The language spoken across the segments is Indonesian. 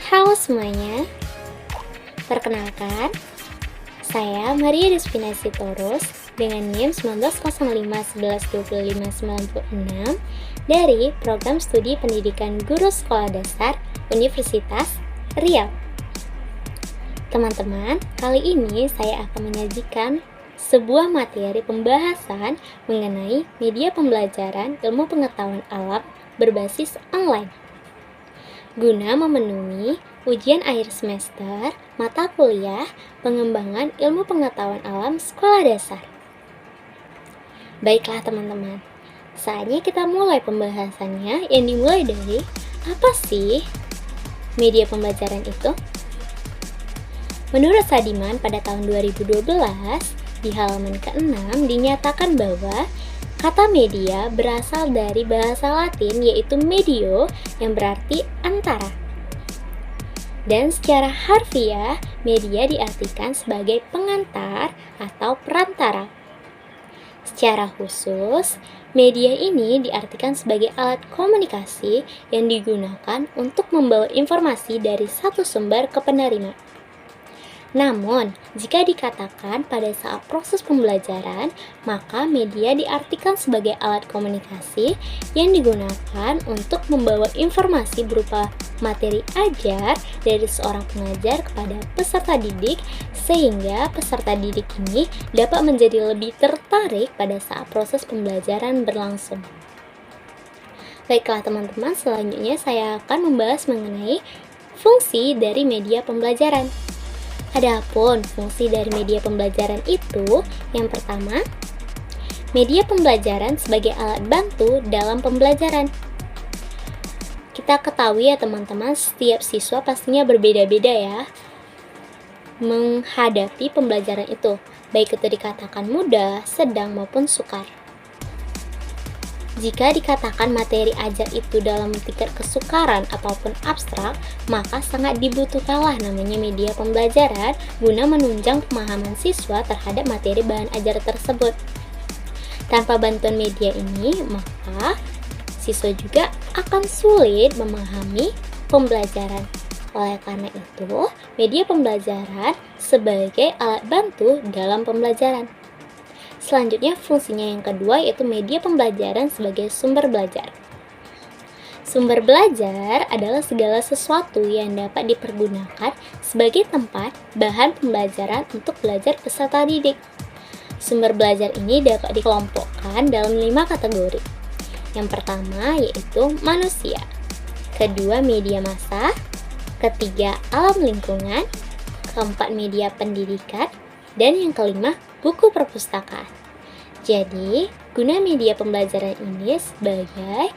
Halo semuanya, perkenalkan, saya Maria Despina Sitorus dengan NIM 1905112596 dari Program Studi Pendidikan Guru Sekolah Dasar Universitas Riau. Teman-teman, kali ini saya akan menyajikan sebuah materi pembahasan mengenai media pembelajaran ilmu pengetahuan alam berbasis online. Guna memenuhi ujian akhir semester mata kuliah pengembangan ilmu pengetahuan alam sekolah dasar. Baiklah teman-teman, saatnya kita mulai pembahasannya yang dimulai dari apa sih media pembelajaran itu? Menurut Sadiman pada tahun 2012, di halaman ke-6 dinyatakan bahwa kata media berasal dari bahasa Latin yaitu medio yang berarti antara. Dan secara harfiah, media diartikan sebagai pengantar atau perantara. Secara khusus, media ini diartikan sebagai alat komunikasi yang digunakan untuk membawa informasi dari satu sumber ke penerima. Namun, jika dikatakan pada saat proses pembelajaran, maka media diartikan sebagai alat komunikasi yang digunakan untuk membawa informasi berupa materi ajar dari seorang pengajar kepada peserta didik, sehingga peserta didik ini dapat menjadi lebih tertarik pada saat proses pembelajaran berlangsung. Baiklah teman-teman, selanjutnya saya akan membahas mengenai fungsi dari media pembelajaran. Adapun fungsi dari media pembelajaran itu, yang pertama, media pembelajaran sebagai alat bantu dalam pembelajaran. Kita ketahui ya teman-teman, setiap siswa pastinya berbeda-beda ya menghadapi pembelajaran itu, baik itu dikatakan mudah, sedang maupun sukar. Jika dikatakan materi ajar itu dalam tingkat kesukaran ataupun abstrak, maka sangat dibutuhkanlah namanya media pembelajaran guna menunjang pemahaman siswa terhadap materi bahan ajar tersebut. Tanpa bantuan media ini, maka siswa juga akan sulit memahami pembelajaran. Oleh karena itu, media pembelajaran sebagai alat bantu dalam pembelajaran. Selanjutnya fungsinya yang kedua yaitu media pembelajaran sebagai sumber belajar. Sumber belajar adalah segala sesuatu yang dapat dipergunakan sebagai tempat bahan pembelajaran untuk belajar peserta didik. Sumber belajar ini dapat dikelompokkan dalam 5 kategori. Yang pertama yaitu manusia, kedua media massa, ketiga alam lingkungan, keempat media pendidikan, dan yang kelima buku perpustakaan. Jadi, guna media pembelajaran ini sebagai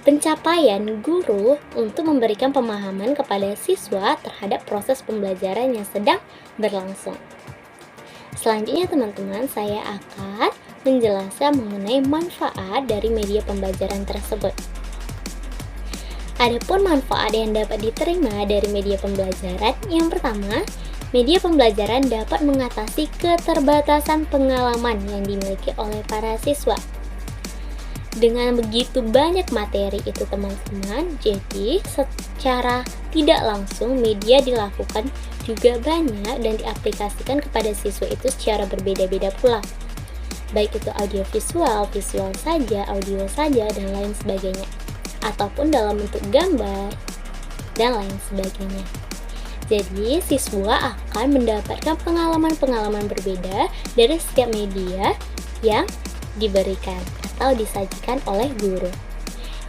pencapaian guru untuk memberikan pemahaman kepada siswa terhadap proses pembelajaran yang sedang berlangsung. Selanjutnya teman-teman, saya akan menjelaskan mengenai manfaat dari media pembelajaran tersebut. Adapun manfaat yang dapat diterima dari media pembelajaran, yang pertama, media pembelajaran dapat mengatasi keterbatasan pengalaman yang dimiliki oleh para siswa. Dengan begitu banyak materi itu teman-teman, jadi secara tidak langsung media dilakukan juga banyak dan diaplikasikan kepada siswa itu secara berbeda-beda pula. Baik itu audiovisual, visual saja, audio saja, dan lain sebagainya. Ataupun dalam bentuk gambar, dan lain sebagainya. Jadi, siswa akan mendapatkan pengalaman-pengalaman berbeda dari setiap media yang diberikan atau disajikan oleh guru.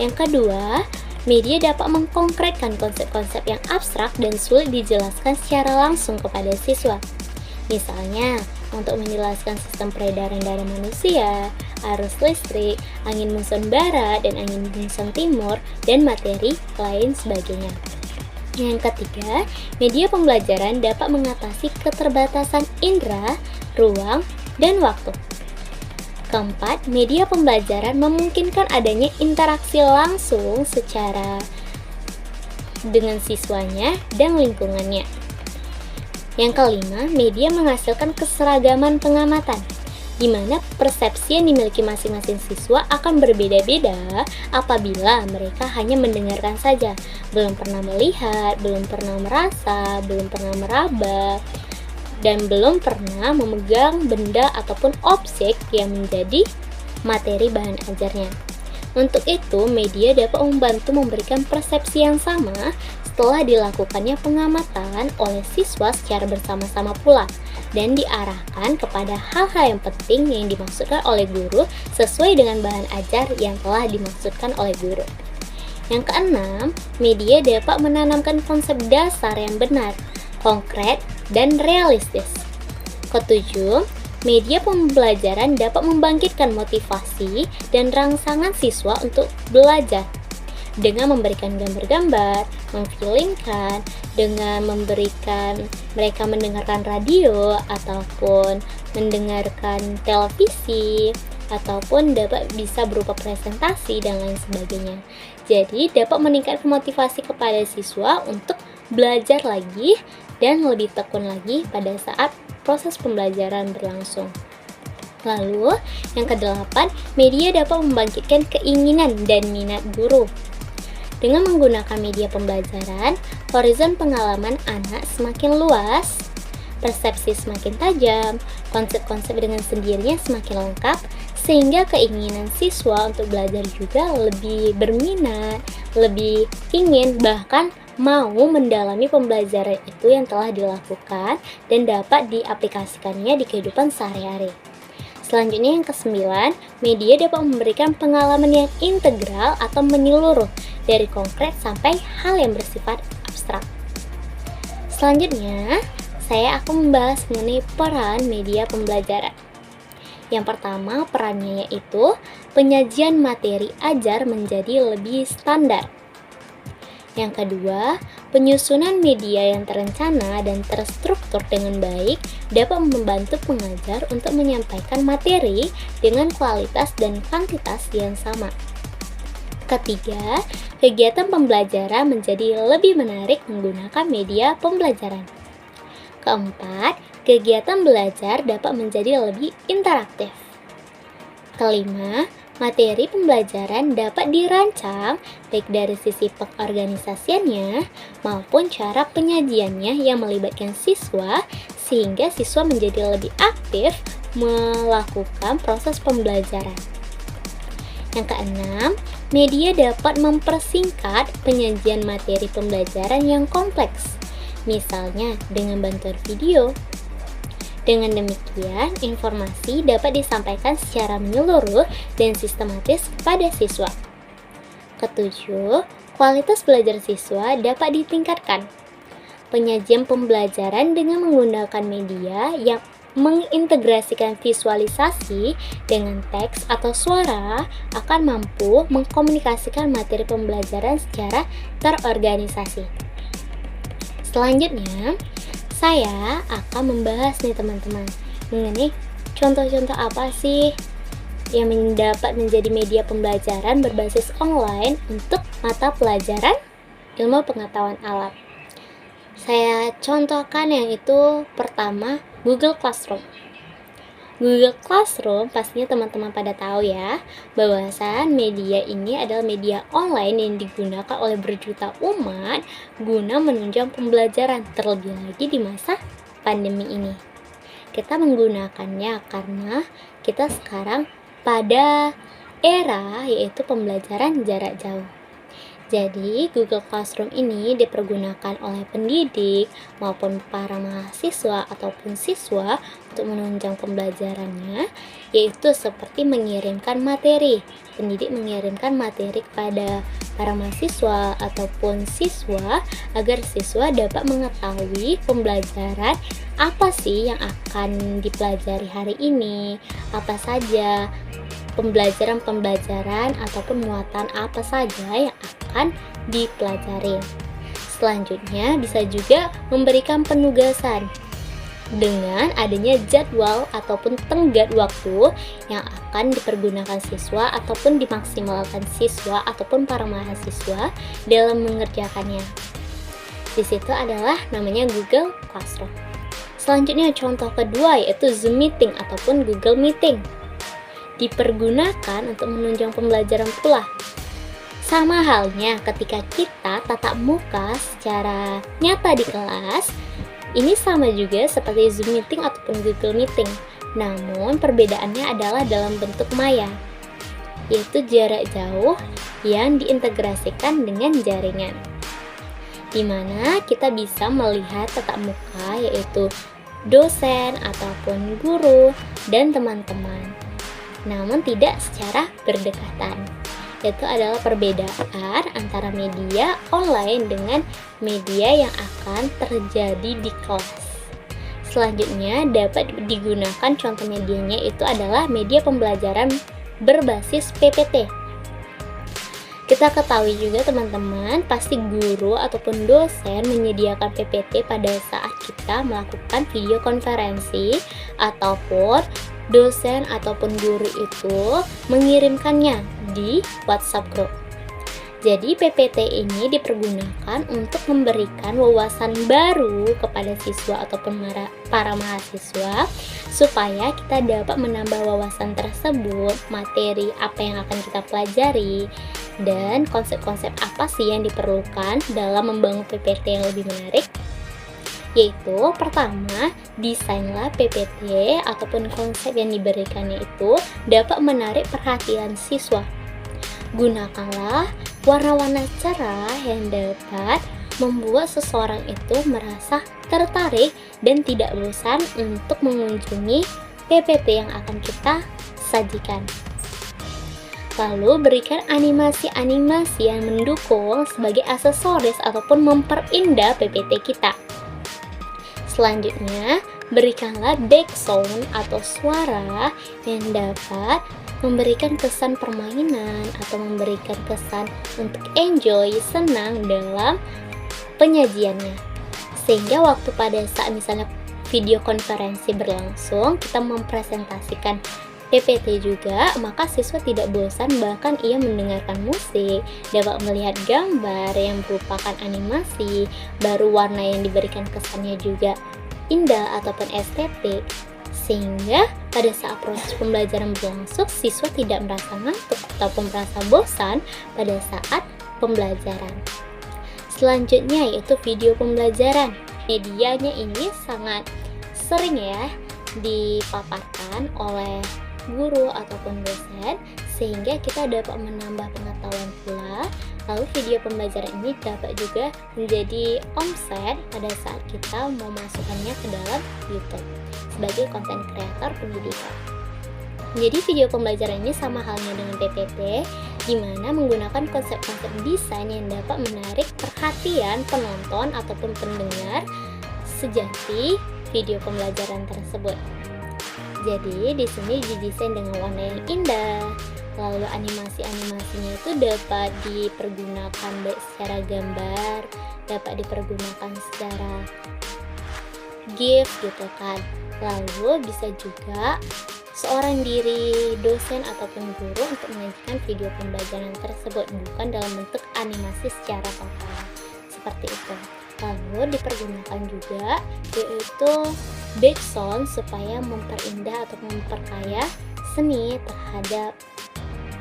Yang kedua, media dapat mengkonkretkan konsep-konsep yang abstrak dan sulit dijelaskan secara langsung kepada siswa. Misalnya, untuk menjelaskan sistem peredaran darah manusia, arus listrik, angin muson barat dan angin muson timur, dan materi lain sebagainya. Yang ketiga, media pembelajaran dapat mengatasi keterbatasan indera, ruang, dan waktu. Keempat, media pembelajaran memungkinkan adanya interaksi langsung secara dengan siswanya dan lingkungannya. Yang kelima, media menghasilkan keseragaman pengamatan. di mana persepsi yang dimiliki masing-masing siswa akan berbeda-beda apabila mereka hanya mendengarkan saja, belum pernah melihat, belum pernah merasa, belum pernah meraba, dan belum pernah memegang benda ataupun objek yang menjadi materi bahan ajarnya. Untuk itu, media dapat membantu memberikan persepsi yang sama setelah dilakukannya pengamatan oleh siswa secara bersama-sama pula, dan diarahkan kepada hal-hal yang penting yang dimaksudkan oleh guru sesuai dengan bahan ajar yang telah dimaksudkan oleh guru. Yang keenam, media dapat menanamkan konsep dasar yang benar, konkret, dan realistis. Ketujuh, media pembelajaran dapat membangkitkan motivasi dan rangsangan siswa untuk belajar dengan memberikan gambar-gambar, memfilmkan, dengan memberikan mereka mendengarkan radio ataupun mendengarkan televisi ataupun dapat bisa berupa presentasi dan lain sebagainya. Jadi dapat meningkatkan motivasi kepada siswa untuk belajar lagi dan lebih tekun lagi pada saat proses pembelajaran berlangsung. Lalu, yang kedelapan, media dapat membangkitkan keinginan dan minat guru. Dengan menggunakan media pembelajaran, horizon pengalaman anak semakin luas, persepsi semakin tajam, konsep-konsep dengan sendirinya semakin lengkap, sehingga keinginan siswa untuk belajar juga lebih berminat, lebih ingin, bahkan mau mendalami pembelajaran itu yang telah dilakukan dan dapat diaplikasikannya di kehidupan sehari-hari. Selanjutnya yang kesembilan, media dapat memberikan pengalaman yang integral atau menyeluruh dari konkret sampai hal yang bersifat abstrak. Selanjutnya, saya akan membahas mengenai peran media pembelajaran. Yang pertama, perannya yaitu penyajian materi ajar menjadi lebih standar. Yang kedua, penyusunan media yang terencana dan terstruktur dengan baik dapat membantu pengajar untuk menyampaikan materi dengan kualitas dan kuantitas yang sama. Ketiga, kegiatan pembelajaran menjadi lebih menarik menggunakan media pembelajaran. Keempat, kegiatan belajar dapat menjadi lebih interaktif. Kelima, materi pembelajaran dapat dirancang baik dari sisi pengorganisasiannya maupun cara penyajiannya yang melibatkan siswa sehingga siswa menjadi lebih aktif melakukan proses pembelajaran. Yang keenam, media dapat mempersingkat penyajian materi pembelajaran yang kompleks, misalnya dengan bantuan video. Dengan demikian, informasi dapat disampaikan secara menyeluruh dan sistematis kepada siswa. Ketujuh, kualitas belajar siswa dapat ditingkatkan. Penyajian pembelajaran dengan menggunakan media yang mengintegrasikan visualisasi dengan teks atau suara akan mampu mengkomunikasikan materi pembelajaran secara terorganisasi. Selanjutnya, saya akan membahas nih teman-teman mengenai contoh-contoh apa sih yang dapat menjadi media pembelajaran berbasis online untuk mata pelajaran ilmu pengetahuan alam. Saya contohkan yang itu pertama, Google Classroom. Google Classroom pastinya teman-teman pada tahu ya, bahwasan media ini adalah media online yang digunakan oleh berjuta umat guna menunjang pembelajaran, terlebih lagi di masa pandemi ini. Kita menggunakannya karena kita sekarang pada era yaitu pembelajaran jarak jauh. Jadi, Google Classroom ini dipergunakan oleh pendidik maupun para mahasiswa ataupun siswa untuk menunjang pembelajarannya, yaitu seperti mengirimkan materi. Pendidik mengirimkan materi kepada para mahasiswa ataupun siswa agar siswa dapat mengetahui pembelajaran apa sih yang akan dipelajari hari ini, apa saja pembelajaran ataupun muatan apa saja yang akan dipelajari. Selanjutnya bisa juga memberikan penugasan dengan adanya jadwal ataupun tenggat waktu yang akan dipergunakan siswa ataupun dimaksimalkan siswa ataupun para mahasiswa dalam mengerjakannya. Di situ adalah namanya Google Classroom. Selanjutnya contoh kedua yaitu Zoom Meeting ataupun Google Meeting. Dipergunakan untuk menunjang pembelajaran pula. Sama halnya ketika kita tatap muka secara nyata di kelas, ini sama juga seperti Zoom Meeting ataupun Google Meeting. Namun perbedaannya adalah dalam bentuk maya, yaitu jarak jauh yang diintegrasikan dengan jaringan, di mana kita bisa melihat tatap muka yaitu dosen ataupun guru dan teman-teman, namun tidak secara berdekatan. Itu adalah perbedaan antara media online dengan media yang akan terjadi di kelas. Selanjutnya dapat digunakan contoh medianya itu adalah media pembelajaran berbasis PPT. Kita ketahui juga teman-teman, pasti guru ataupun dosen menyediakan PPT pada saat kita melakukan video konferensi ataupun dosen ataupun guru itu mengirimkannya di WhatsApp group. Jadi PPT ini dipergunakan untuk memberikan wawasan baru kepada siswa ataupun para mahasiswa supaya kita dapat menambah wawasan tersebut, materi apa yang akan kita pelajari, dan konsep-konsep apa sih yang diperlukan dalam membangun PPT yang lebih menarik. Yaitu pertama, desainlah PPT ataupun konsep yang diberikannya itu dapat menarik perhatian siswa. Gunakanlah warna-warna cerah yang dapat membuat seseorang itu merasa tertarik dan tidak bosan untuk mengunjungi PPT yang akan kita sajikan. Lalu berikan animasi-animasi yang mendukung sebagai aksesoris ataupun memperindah PPT kita. Selanjutnya, berikanlah background atau suara yang dapat memberikan kesan permainan atau memberikan kesan untuk enjoy, senang dalam penyajiannya. Sehingga waktu pada saat misalnya video konferensi berlangsung, kita mempresentasikan PPT juga, maka siswa tidak bosan, bahkan ia mendengarkan musik, dapat melihat gambar yang merupakan animasi, baru warna yang diberikan kesannya juga indah ataupun estetik, sehingga pada saat proses pembelajaran berlangsung, siswa tidak merasa ngantuk ataupun merasa bosan pada saat pembelajaran. Selanjutnya yaitu video pembelajaran. Medianya ini sangat sering ya dipaparkan oleh guru ataupun dosen, sehingga kita dapat menambah pengetahuan pula. Lalu video pembelajaran ini dapat juga menjadi omset pada saat kita memasukkannya ke dalam YouTube sebagai konten kreator pendidikan. Jadi video pembelajaran ini sama halnya dengan PPT, di mana menggunakan konsep-konsep desain yang dapat menarik perhatian penonton ataupun pendengar sejati video pembelajaran tersebut. Jadi di sini didesain dengan warna yang indah. Lalu animasi-animasinya itu dapat dipergunakan baik secara gambar, dapat dipergunakan secara GIF gitu kan. Lalu bisa juga seorang diri dosen ataupun guru untuk menyajikan video pembelajaran tersebut, bukan dalam bentuk animasi secara total seperti itu. Lalu dipergunakan juga yaitu background supaya memperindah atau memperkaya seni terhadap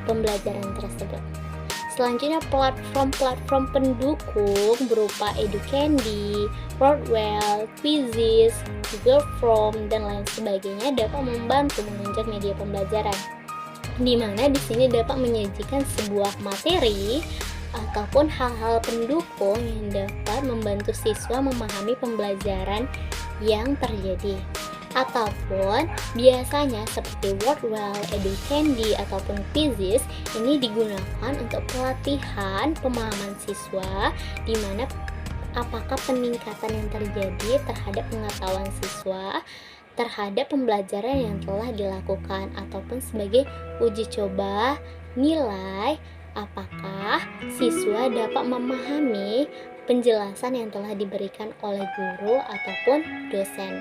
pembelajaran tersebut. Selanjutnya platform-platform pendukung berupa Educandy, Wordwell, Quizzes, Google Form, dan lain sebagainya dapat membantu menunjang media pembelajaran, di mana di sini dapat menyajikan sebuah materi ataupun hal-hal pendukung yang dapat membantu siswa memahami pembelajaran yang terjadi. Ataupun biasanya seperti Wordwell, Educandy, ataupun Quizzes ini digunakan untuk pelatihan pemahaman siswa, di mana apakah peningkatan yang terjadi terhadap pengetahuan siswa terhadap pembelajaran yang telah dilakukan, ataupun sebagai uji coba nilai apakah siswa dapat memahami penjelasan yang telah diberikan oleh guru ataupun dosen.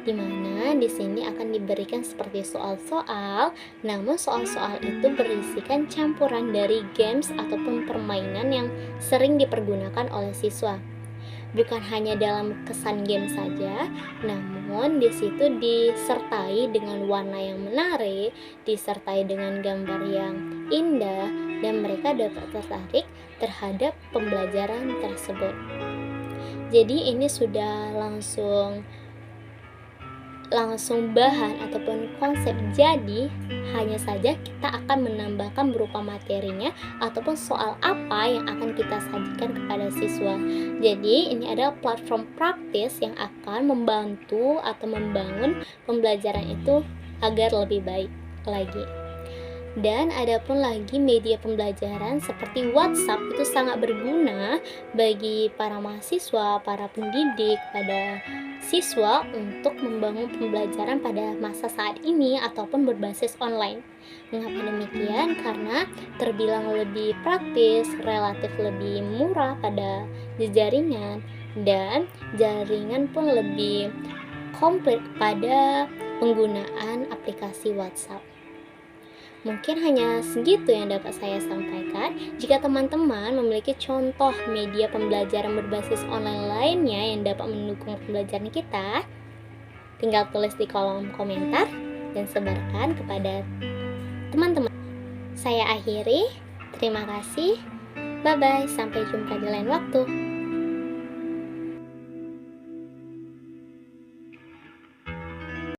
Di mana di sini akan diberikan seperti soal-soal, namun soal-soal itu berisikan campuran dari games ataupun permainan yang sering dipergunakan oleh siswa. bukan hanya dalam kesan game saja, namun di situ disertai dengan warna yang menarik, disertai dengan gambar yang indah, dan mereka dapat tertarik terhadap pembelajaran tersebut. Jadi ini sudah langsung bahan ataupun konsep, jadi hanya saja kita akan menambahkan berupa materinya ataupun soal apa yang akan kita sajikan kepada siswa. Jadi ini adalah platform praktis yang akan membantu atau membangun pembelajaran itu agar lebih baik lagi. Dan adapun lagi media pembelajaran seperti WhatsApp itu sangat berguna bagi para mahasiswa, para pendidik, pada siswa untuk membangun pembelajaran pada masa saat ini ataupun berbasis online. Mengapa demikian? Karena terbilang lebih praktis, relatif lebih murah pada jaringan, dan jaringan pun lebih komplit pada penggunaan aplikasi WhatsApp. Mungkin hanya segitu yang dapat saya sampaikan. Jika teman-teman memiliki contoh media pembelajaran berbasis online lainnya yang dapat mendukung pembelajaran kita, tinggal tulis di kolom komentar dan sebarkan kepada teman-teman. Saya akhiri, terima kasih, bye-bye, sampai jumpa di lain waktu.